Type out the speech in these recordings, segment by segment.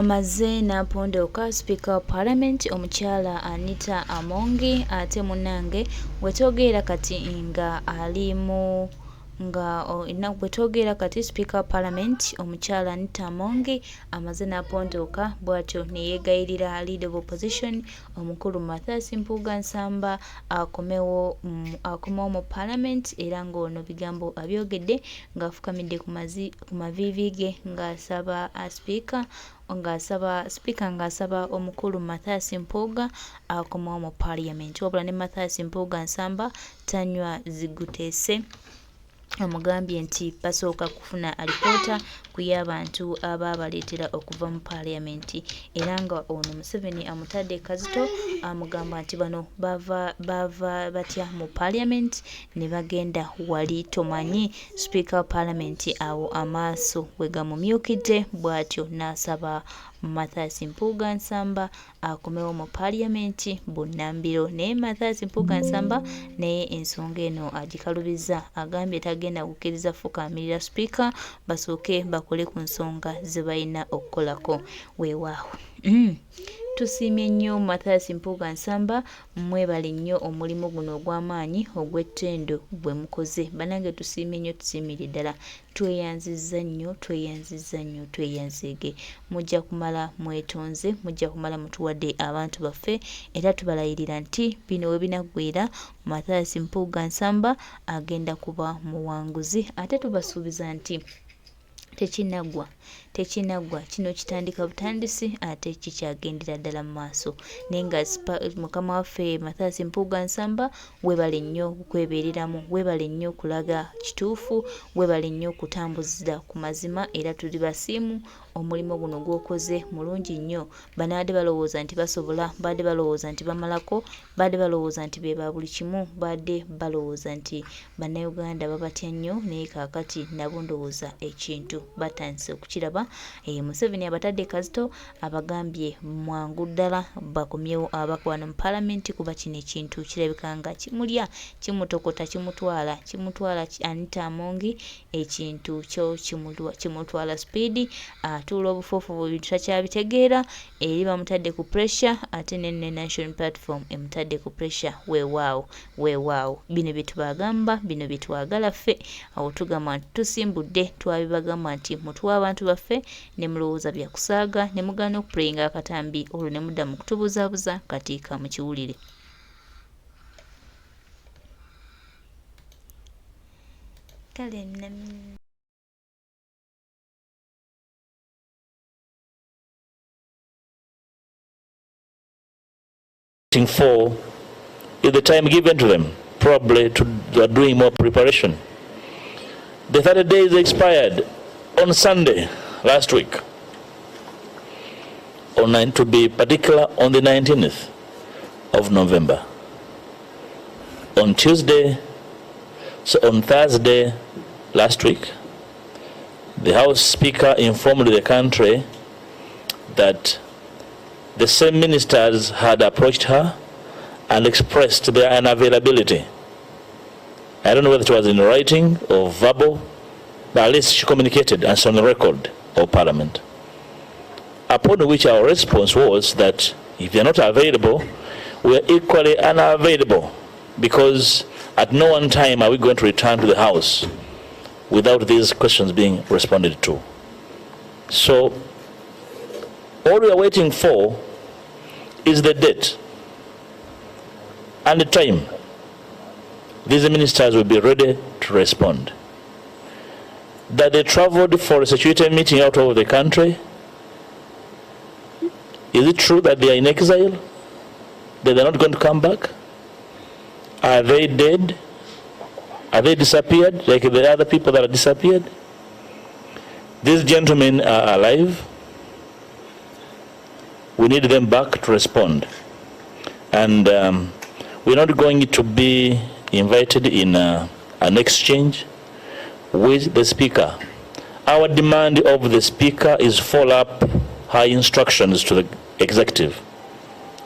Amaze n'apondoka Speaker wa Parliament omukyala Anita Amongi ate munange wetogera kati nga alimu nga bwetogera kati Speaker wa Parliament omukyala Anita Amongi amaze n'apondoka bwatyo neyegayirira Leader of Opposition omukulu Mathias Mpuga Nsamba akomewo mu Parliament era ng'ono bigambo abyogedde ng'afukamidde ku mavivi ge ng'asaba Speaker ng'asaba omukulu Mathias Mpuga akomewo mu Parliament. Wabula ne Mathias Mpuga Nsamba tanywa ziguteese omugambye nti basooka kufuna alipoota ku y'abantu ababaleetera okuva mu Parliament era nga ono Museveni amutadde kazito amugamba nti bano bava batya mu Parliament ne bagenda wali tomanyi Speaker wa Parliament awo amaaso bwe gamumyukidde bw'atyo n'asaba Mathias Mpuga Nsamba akomewo mu Parliament bunnambiro naye Mathias Mpuga Nsamba naye ensonga eno agikalubiza agambye tagenda kukkiriza fukamirira Speaker basooke bakole ku nsonga ze balina okukolako weewaawo. Tusiimye nnyo Mathias Mpuga Nsamba mwebale nnyo omulimu guno ogw'amaanyi ogw'ettendo bwe mukoze banange tusiimye nnyo tusiimire ddala tweyanzizza nnyo tweyanzeege mujja kumala mwetonze mujja kumala mutuwadde abantu baffe era tubalayirira nti bino we binaggwera Mathias Mpuga Nsamba agenda kuba muwanguzi ate tubasuubiza nti tekinaggwa kino kitandika butandisi ate kikyagendera ddala mu maaso naye nga mukama waffe Mathias Mpuga Nsamba webale nnyo okwebeereramu webale nnyo okulaga kituufu webale nnyo okutambuzira ku mazima era tuli basiimu omulimu guno gw'okoze mulungi nnyo banaadde balowooza nti basobola badde balowooza nti bamalako badde balowooza nti be ba buli kimu badde balowooza nti bannayuganda babatya nnyo naye kaakati nabo ndowooza ekintu batandise okukiraba Museveni abatadde kazito abagambye mwangu ddala bakomyewo abakwano mu Parliament kuba kino ekintu kirabika nga kimulya kimutokota kimutwala Anita Amongi ekintu kyo kimutwala speed atuula obufuufu bwe takyabitegeera eri bamutadde ku pressure ate ne Nation Platform emutadde ku pressure weewaawo bino bye tubagamba bino bye twagala ffe awo tugamba nti tusimbudde twabibagamba nti mutuwa abantu baffe ne mulowooza bya kusaaga ne mugaana okupuleyinga akatambi olwo ne mudda mu kutubuzaabuza katiika mu kiwulire. For is the time given to them, probably to doing more preparation. The 30 days expired on Sunday last week, to be particular on the 19th of November. On Thursday last week, the House Speaker informed the country that the same ministers had approached her and expressed their unavailability. I don't know whether it was in writing or verbal, but at least she communicated and it's on the record of Parliament. Upon which our response was that if they're not available, we are equally unavailable, because at no one time are we going to return to the House without these questions being responded to. So all we are waiting for is the date and the time these ministers will be ready to respond. That they traveled for a security meeting out of the country, is it true that they are in exile? That they're not going to come back? Are they dead? Are they disappeared like the other people that are disappeared? These gentlemen are alive. We need them back to respond. And we're not going to be invited in an exchange with the Speaker. Our demand of the Speaker is follow up her instructions to the executive,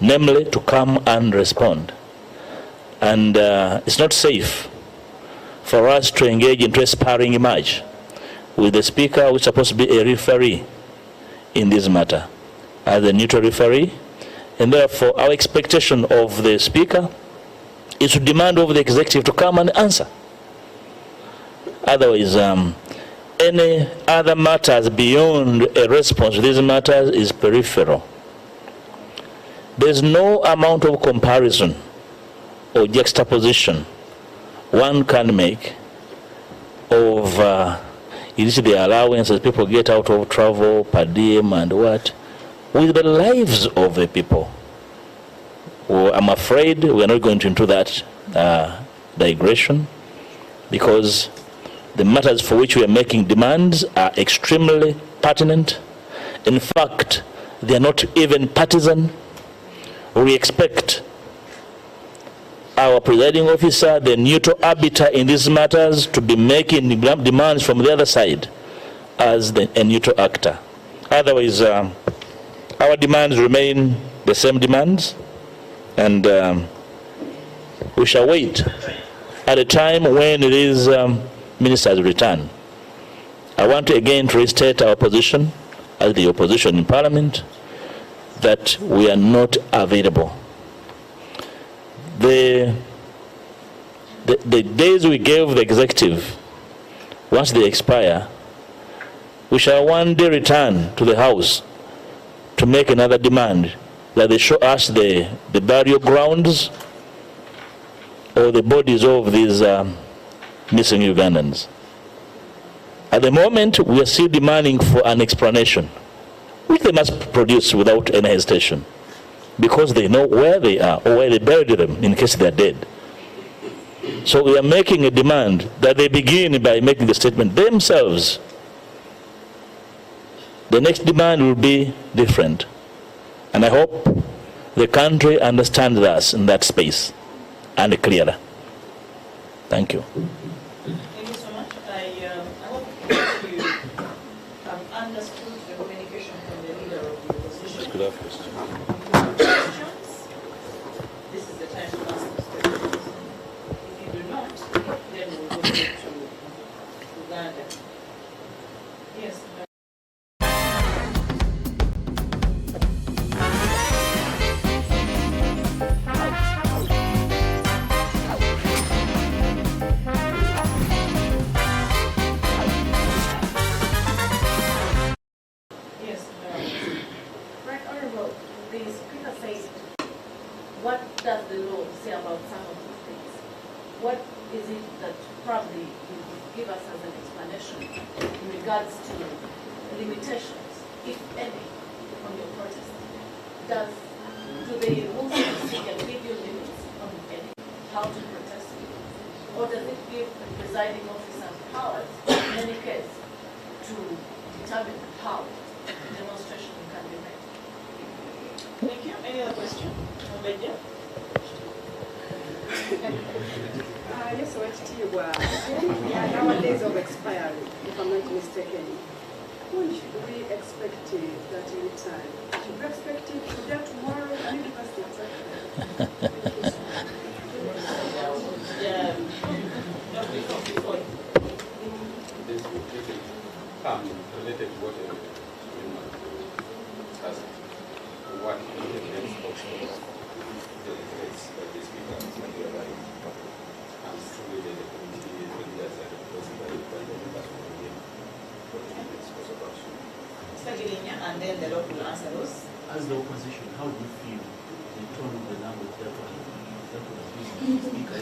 namely to come and respond. And it's not safe for us to engage into a sparring match with the Speaker, who is supposed to be a referee in this matter. as a neutral referee, and therefore our expectation of the Speaker is to demand of the executive to come and answer. Otherwise, any other matters beyond a response to these matters is peripheral. There's no amount of comparison or juxtaposition one can make of the allowances people get out of travel, per diem and what, with the lives of the people. Well, I'm afraid we're not going into that digression, because the matters for which we are making demands are extremely pertinent. In fact, they are not even partisan. We expect our presiding officer, the neutral arbiter in these matters, to be making demands from the other side as a neutral actor. Otherwise, our demands remain the same demands, and we shall wait at a time when it is ministers return. I want to again restate our position as the opposition in Parliament, that we are not available. The days we gave the executive, once they expire, we shall one day return to the House to make another demand, that they show us the burial grounds or the bodies of these missing Ugandans. At the moment, we are still demanding for an explanation, which they must produce without any hesitation, because they know where they are or where they buried them in case they are dead. So we are making a demand that they begin by making the statement themselves. The next demand will be different. And I hope the country understands us in that space and clearer. Thank you. Thank you so much. I hope you have understood the communication from the leader of the opposition. Could I have a question? Questions? This is the time to ask those questions. If you do not, then we'll go to Uganda. Yes. What does the law say about some of these things? What is it that probably you would give us as an explanation in regards to limitations, if any, on your protest? Do the rules of procedure give you limits on any, how to protest? Or does it give the presiding officer powers, in any case, to determine how demonstration can be made? Thank you. Any other question? Lumuwedde? Yes, what we are nowadays of expiry, if I'm not mistaken. When should we expect that return? Should we expect it today, tomorrow? Can you give us the exact This will come related to what what indicates also the effects that the Speaker is materializing and truly the committee leaders are proposing by the members of the game for the next course of action. Mr. Girinya, and then the Lord will answer those. As the opposition, how do you feel the tone of the language that was using the Speaker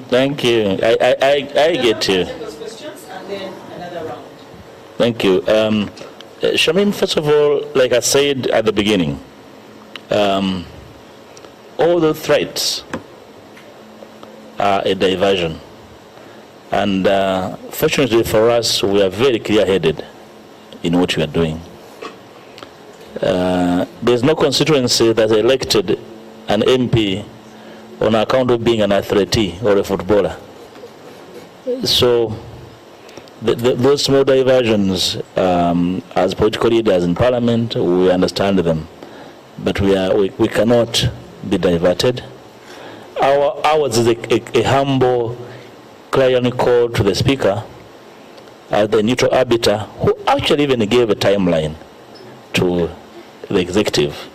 Thank you. I get you. Those questions and then another round. Thank you. Shamin, first of all, like I said at the beginning, all the threats are a diversion. And fortunately for us, we are very clear-headed in what we are doing. There's no constituency that elected an MP on account of being an athletee or a footballer. So those small diversions, as political leaders in Parliament, we understand them. but we cannot be diverted. Ours is a humble clarion call to the Speaker as the neutral arbiter, who actually even gave a timeline to the executive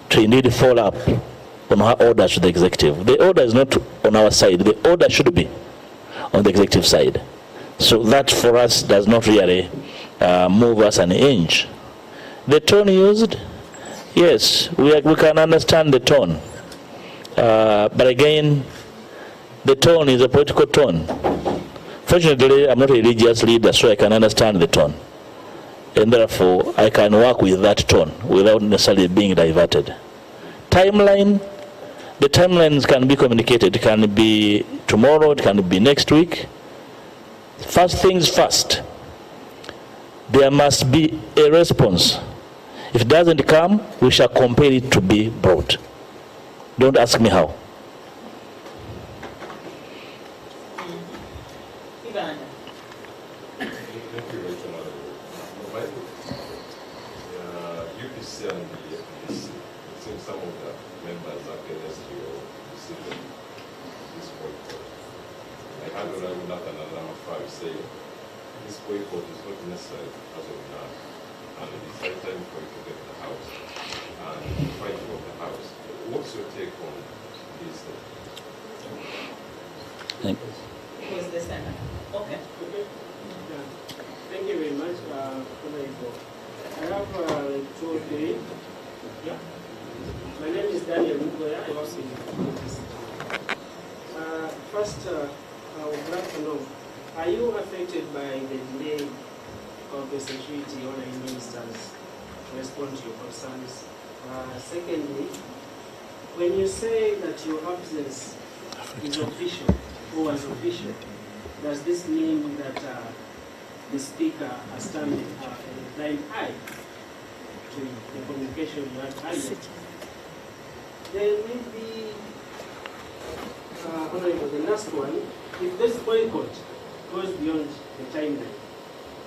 to indeed follow up on her orders to the executive. The order is not on our side. The order should be on the executive side. So that for us does not really move us an inch. The tone used, yes, we can understand the tone. But again, the tone is a political tone. Fortunately, I'm not a religious leader, so I can understand the tone. And therefore, I can work with that tone without necessarily being diverted. Timeline, the timelines can be communicated. It can be tomorrow, it can be next week. First things first, there must be a response. If it doesn't come, we shall compel it to be brought. Don't ask me how. UPC and the FPC, it seems some of the members are against your decision, this boycott. I had Honorable Nathan Alamafai say this boycott is not necessary as of now, and it is high time for you to get the house and fight for the house. What's your take on this? Who is the Senate? Okay. Thank you very much, Honorable. I have two or three. Yeah. My name is Daniel Mugoya. I work in UPC. First, I would like to know, are you affected by the delay of the security or the ministers to respond to your concerns? Secondly, when you say that your absence is official or was official, does this mean that the Speaker has turned a blind eye to the communication you had earlier? Then maybe, Honorable, the last one, if this boycott goes beyond the timeline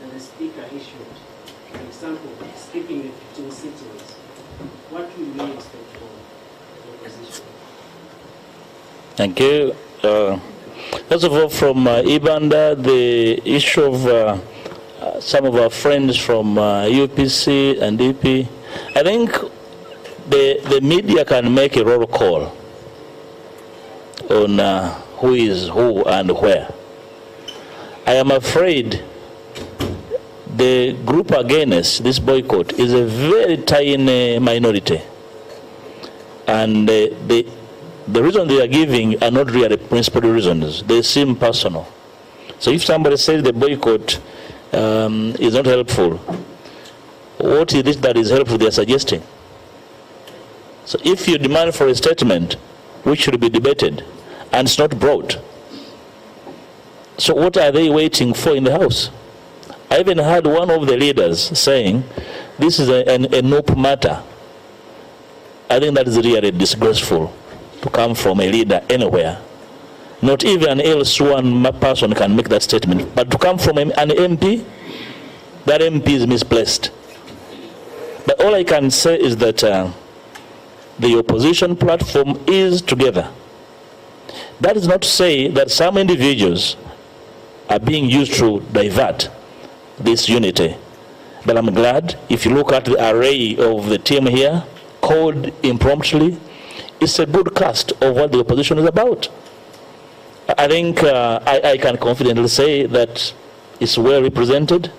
that the Speaker issued, for example, skipping the 15 sittings, what will we expect for the opposition? Thank you. First of all, from Ibanda, the issue of some of our friends from UPC and DP, I think the media can make a roll call on who is who and where. I am afraid the group against this boycott is a very tiny minority, and the reasons they are giving are not really principal reasons. They seem personal. So if somebody says the boycott is not helpful, what is it that is helpful they are suggesting? So if you demand for a statement which should be debated and it's not brought, so what are they waiting for in the House? I even heard one of the leaders saying this is a NOP matter. I think that is really disgraceful to come from a leader anywhere. Not even an L1 person can make that statement, but to come from an MP, that MP is misplaced. But all I can say is that the opposition platform is together. That is not to say that some individuals are being used to divert this unity. But I'm glad, if you look at the array of the team here, called impromptu, it's a good cast of what the opposition is about. I think I can confidently say that it's well represented,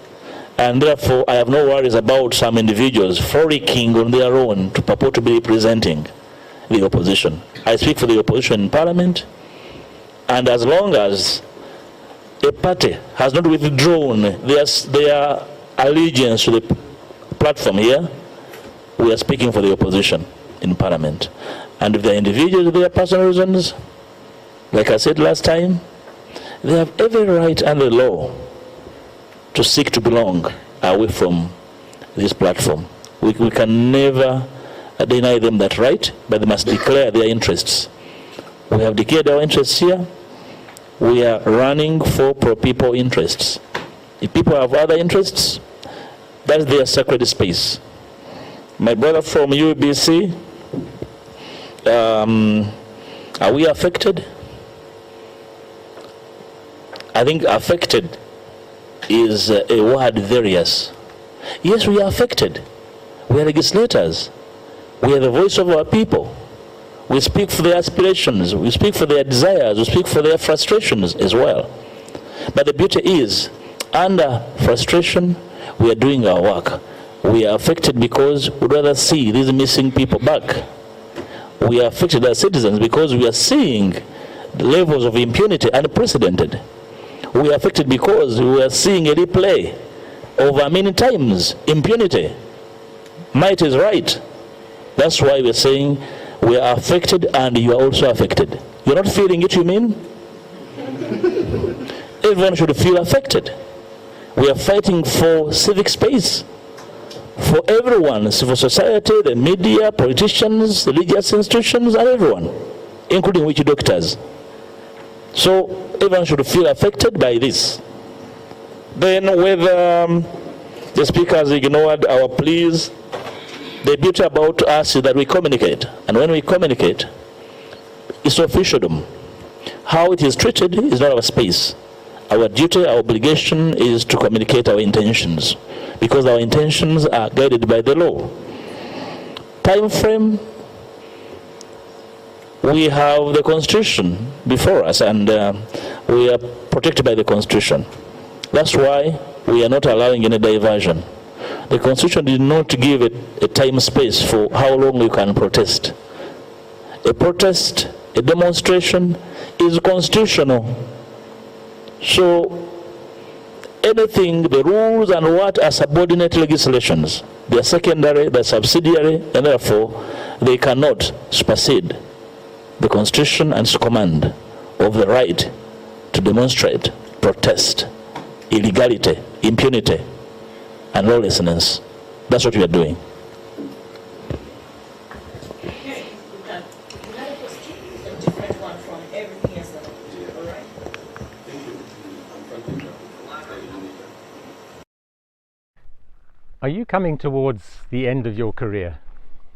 and therefore I have no worries about some individuals frolicking on their own to purport to be representing the opposition. I speak for the opposition in Parliament, and as long as a party has not withdrawn their allegiance to the platform here, we are speaking for the opposition in Parliament. And if there are individuals with their personal reasons, like I said last time, they have every right under the law to seek to belong away from this platform. We can never deny them that right, but they must declare their interests. We have declared our interests here. We are running for pro-people interests. If people have other interests, that is their sacred space. My brother from UBC, are we affected? I think affected is a word various. Yes, we are affected. We are legislators. We are the voice of our people. We speak for their aspirations. We speak for their desires. We speak for their frustrations as well. But the beauty is, under frustration, we are doing our work. We are affected because we'd rather see these missing people back. We are affected as citizens because we are seeing the levels of impunity unprecedented. We are affected because we are seeing a replay over many times impunity. Might is right. That's why we're saying we are affected and you are also affected. You're not feeling it, you mean? Everyone should feel affected. We are fighting for civic space. For everyone, civil society, the media, politicians, religious institutions, and everyone, including witch doctors. So everyone should feel affected by this. Then whether the speaker has ignored our pleas, the beauty about us is that we communicate. And when we communicate, it's officialdom. How it is treated is not our space. Our duty, our obligation is to communicate our intentions, because our intentions are guided by the law. Time frame, we have the Constitution before us, and we are protected by the Constitution. That's why we are not allowing any diversion. The Constitution did not give a time space for how long you can protest. A protest, a demonstration is constitutional. So anything, the rules and what are subordinate legislations. They are secondary, they are subsidiary, and therefore they cannot supersede the Constitution and its command of the right to demonstrate, protest, illegality, impunity, and lawlessness. That's what we are doing. Okay, we've done another question, a different one from everything else that we did. All right. Are you coming towards the end of your career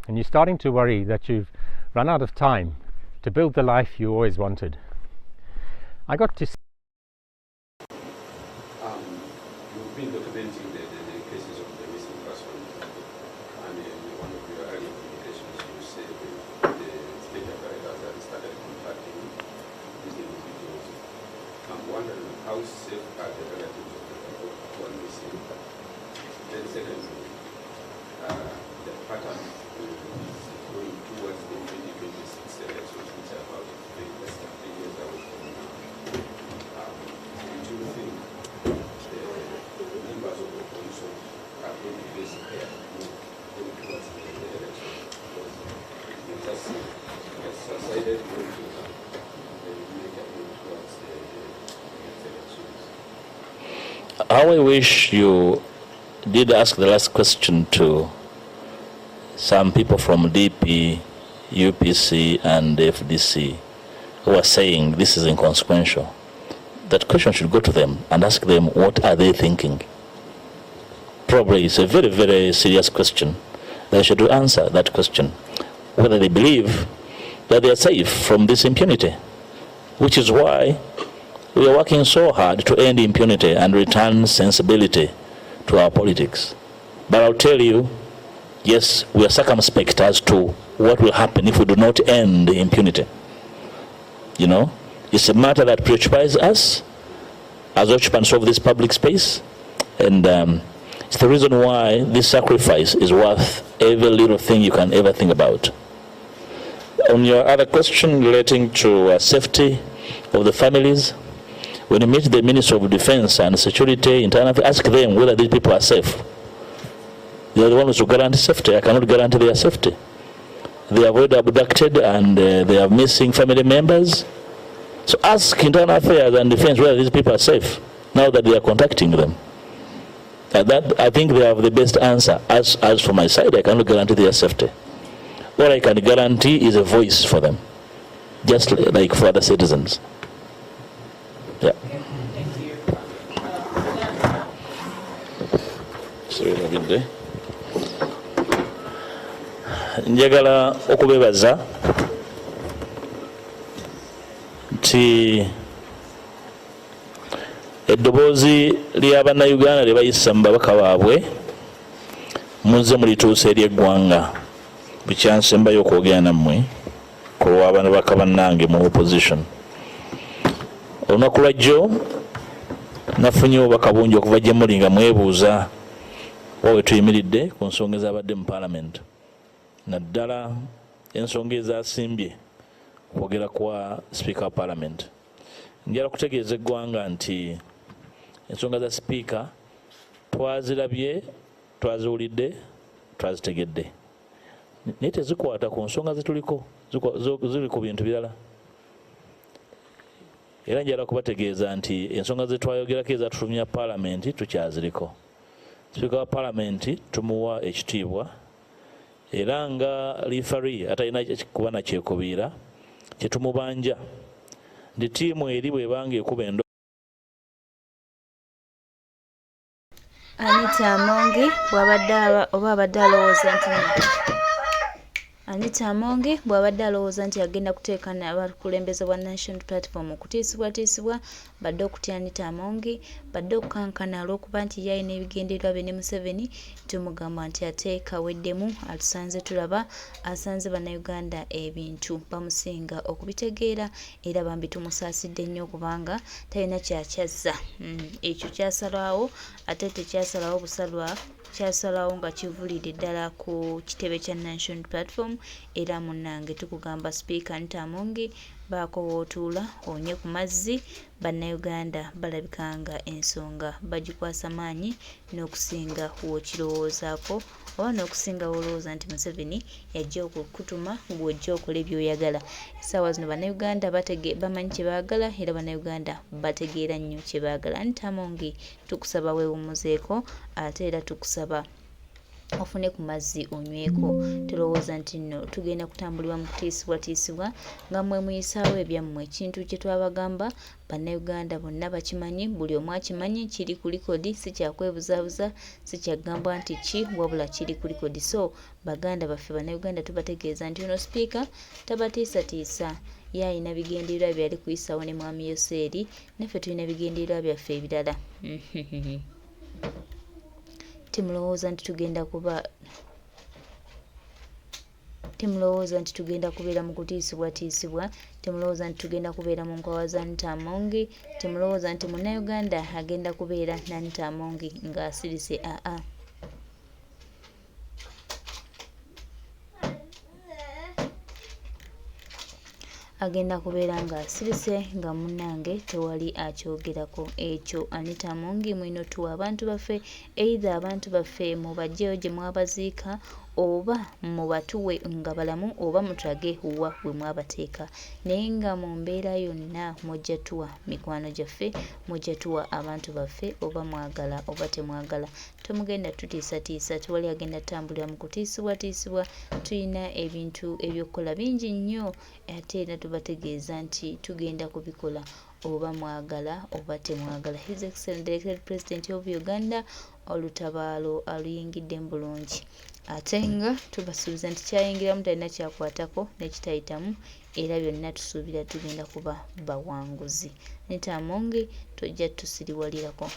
and you're starting to worry that you've run out of time to build the life you always wanted? I got to You've been documenting the cases of the missing person, and in one of your earlier communications you said the state apparatus had started contacting these individuals. I'm wondering how safe are the relatives of the people who are missing? Then secondly, the pattern is going towards the 2026 elections, which are about less than 3 years away from now. Do you think the members of the opposition are going to face a move going towards the election? Because you just decided going to make a move towards the elections. How I wish you did ask the last question to some people from DP, UPC, and FDC who are saying this is inconsequential. That question should go to them and ask them what are they thinking. Probably it's a very, very serious question. They should answer that question, whether they believe that they are safe from this impunity, which is why we are working so hard to end impunity and return sensibility to our politics. But I'll tell you, yes, we are circumspect as to what will happen if we do not end the impunity. You know, it's a matter that preoccupies us as occupants of this public space, and it's the reason why this sacrifice is worth every little thing you can ever think about. On your other question relating to safety of the families, when you meet the Minister of Defense and Security, Internal, ask them whether these people are safe. They are the ones who guarantee safety. I cannot guarantee their safety. They are already abducted and they are missing family members. So ask Internal Affairs and Defense whether these people are safe now that they are contacting them. That, I think they have the best answer. As for my side, I cannot guarantee their safety. All I can guarantee is a voice for them, just like for other citizens. Yeah. Thank you. Sorry, have a good day. njagala okubebaza nti eddoboozi ly'abannayuganda lye bayisa mu babaka baabwe muzze mulituusa eri eggwanga bukyansembayo okwogera nammwe ku lw'ababaka bannange mu opposition. Olunaku lwajjo nafunye obubaka bungi okuva gye muli nga mwebuuza wawe tuyimiridde ku nsonga ezabadde mu parliament, naddala ensonga ezasimbye okwogera kwa speaker wa parliament. Njala kutegeeza eggwanga nti ensonga za speaker twazirabye, twaziwulidde, twazitegedde, naye tezikwata ku nsonga zetuliko, ziri ku bintu birala. Era njala kubategeeza nti ensonga zetwayogerako ezatulumya parliament tukyaziriko. Speaker wa parliament tumuwa ekitiibwa, era nga lifari atalina kuba na kyekubiira kyetumubanja nti tiimu eri bwebanga ekuba endo. Anita Amongi bw'abadde alowooza nti agenda kuteekana abakulembeze bwa National Platform okutiisibwatiisibwa badde okutya Anita Amongi badde okukankana olw'okuba nti yalina ebigendererwa bye ne Museveni. Tumugamba nti ate kaweddemu atusanze tulaba, asanze bannayuganda ebintu bamusinga okubitegeera era bambi tumusaasidde nnyo kubanga talina kyakyazza. Ekyo kyasalwawo ate tekyasalawo busalwa, kyasalawo nga kivulidde ddala ku kitebe kya National Platform. Era munnange tukugamba Speaker Anita Amongi baako wootuula onye ku mazzi. Bannayuganda balabika nga ensonga bagikwasa maanyi n'okusinga wookirowoozaako oba n'okusinga wolowooza nti Museveni yajja okukutuma gw'ojja okola by'oyagala. Essaawa zino bannayuganda bamanyi kye baagala era bannayuganda bategeera nnyo kye baagala. Anita Amongi tukusaba weewummuzeeko ate era tukusaba ofune ku mazzi onyweko. Tulowooza nti nno tugenda kutambulibwa mu kutiisibwatiisibwa nga mmwe muyisaawo ebyammwe. Ekintu kye twabagamba bannayuganda bonna bakimanyi, buli omu akimanyi, kiri ku likodi, si kyakwebuzaabuza, si kyagamba nti ki, wabula kiri ku likodi. So baganda baffe bannayuganda tubategeeza nti ono Speaker tabatiisatiisa, ye alina bigendererwa byali kuyisawo ne mwami Yoseeri, naffe tulina bigendererwa byaffe ebirala. Timulowooza nti tugenda kubeera mu kutiisibwatiisibwa, timulowooza nti tugenda kubeera mu nkwawa za Anita Amongi, timulowooza nti munnayuganda agenda kubeera na Anita Amongi ng'asirise. Agenda kubeera ng'asirise nga munnange tewali akyogerako. Ekyo Anita Amongi mwino tuwa abantu baffe, either abantu baffe mubagyeyo gye mwabaziika oba mubatuwe nga balamu oba mutage wa bwe mwabateeka, naye nga mu mbeera yonna mujja tuwa mikwano gyaffe, mujja tuwa abantu baffe, oba mwagala oba temwagala. Tomugenda tutiisatiisa, tewali agenda tambulira mu kutiisibwatiisibwa. Tulina ebintu ebyokukola bingi nnyo ate era tubategeeza nti tugenda kubikola oba mwagala oba temwagala. His Excellency the Elected President of Uganda, olutabaalo aluyingidde mu bulungi. Ate nga tubasuubiza nti kyayingiramu talina kyakwatako nekitayitamu, era byonna tusuubira tugenda kuba bawanguzi. Anita Amongi tojja tusiriwalirako.